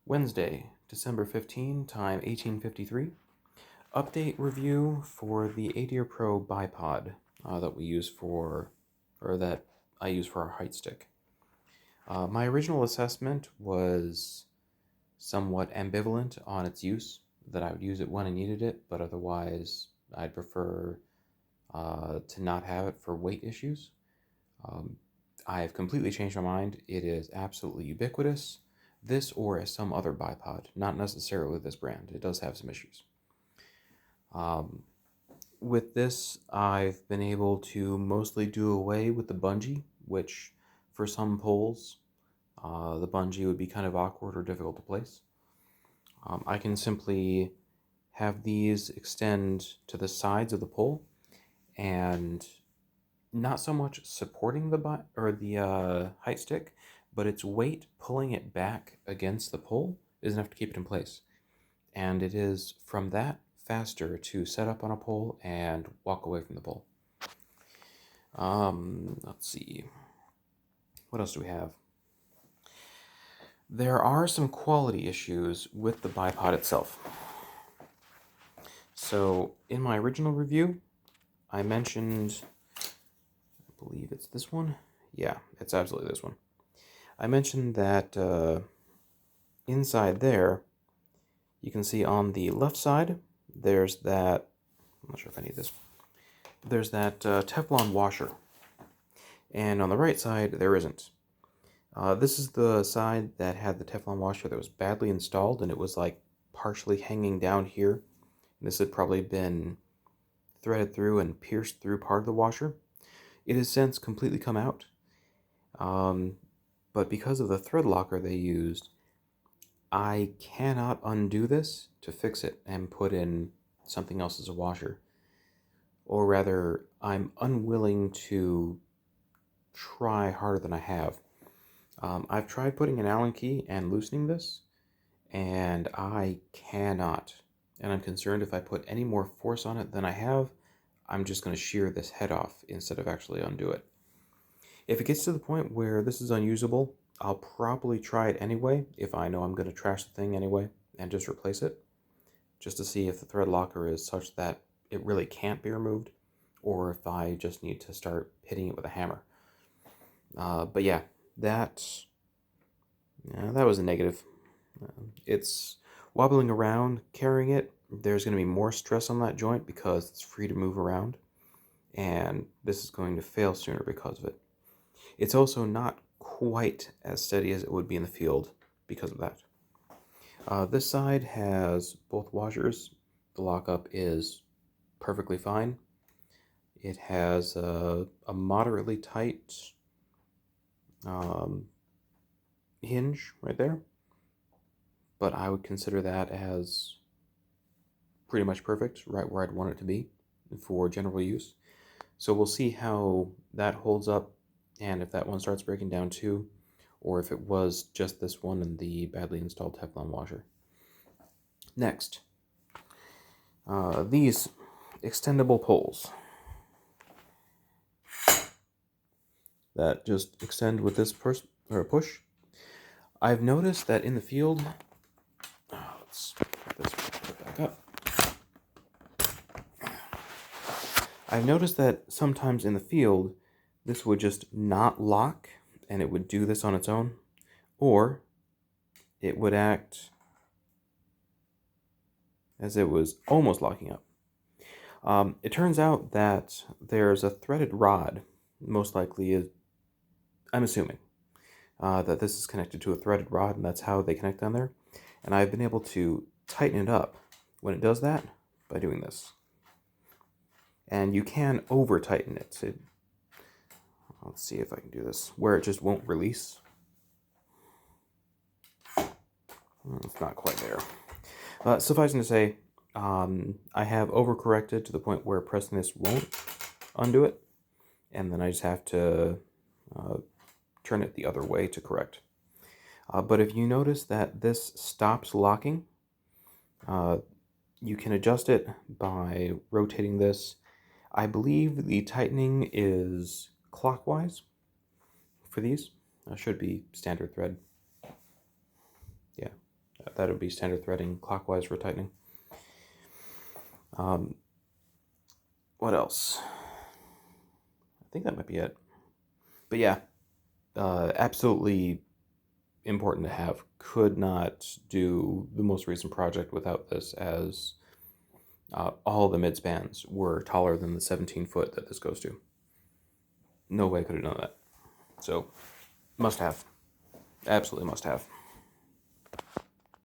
Wednesday, December 15, time 1853. Update review for the AdirPro Bipod that we use for, or that I use for our height stick. My original assessment was somewhat ambivalent on its use, that I would use it when I needed it, but otherwise I'd prefer to not have it for weight issues. I've completely changed my mind. It is absolutely ubiquitous. This or some other bipod, not necessarily this brand. It does have some issues. With this, I've been able to mostly do away with the bungee, which for some poles, the bungee would be kind of awkward or difficult to place. I can simply have these extend to the sides of the pole and not so much supporting the height stick, but its weight pulling it back against the pole is enough to keep it in place. And it is from that faster to set up on a pole and walk away from the pole. Let's see. What else do we have? There are some quality issues with the bipod itself. So in my original review, I mentioned, I believe it's this one. Yeah, it's absolutely this one. I mentioned that inside there, you can see on the left side, there's that, I'm not sure if I need this, there's that Teflon washer. And on the right side, there isn't. This is the side that had the Teflon washer that was badly installed, and it was like partially hanging down here. This had probably been threaded through and pierced through part of the washer. It has since completely come out, but because of the thread locker they used, I cannot undo this to fix it and put in something else as a washer. Or rather, I'm unwilling to try harder than I have. I've tried putting an Allen key and loosening this, and I cannot. And I'm concerned if I put any more force on it than I have, I'm just going to shear this head off instead of actually undo it. If it gets to the point where this is unusable, I'll probably try it anyway if I know I'm going to trash the thing anyway and just replace it, just to see if the thread locker is such that it really can't be removed, or if I just need to start hitting it with a hammer. But yeah, that was a negative. It's wobbling around, carrying it. There's going to be more stress on that joint because it's free to move around, and this is going to fail sooner because of it. It's also not quite as steady as it would be in the field because of that. This side has both washers. The lockup is perfectly fine. It has a moderately tight hinge right there, but I would consider that as pretty much perfect, right where I'd want it to be for general use. So we'll see how that holds up, and if that one starts breaking down too, or if it was just this one and the badly installed Teflon washer. Next, these extendable poles that just extend with this push. I've noticed that in the field, let's put this back up. I've noticed that sometimes in the field, this would just not lock, and it would do this on its own, or it would act as it was almost locking up. It turns out that there's a threaded rod, most likely is, I'm assuming, that this is connected to a threaded rod, and that's how they connect down there. And I've been able to tighten it up when it does that by doing this. And you can over-tighten it. Let's see if I can do this, where it just won't release. It's not quite there. Sufficing to say, I have overcorrected to the point where pressing this won't undo it, and then I just have to turn it the other way to correct. But if you notice that this stops locking, you can adjust it by rotating this. I believe the tightening is clockwise for these. Should be standard thread. Yeah, That would be standard threading clockwise for tightening. What else? I think that might be it. But yeah, absolutely important to have. Could not do the most recent project without this, as all the midspans were taller than the 17 foot that this goes to. No way could have done that. So, must have. Absolutely must have.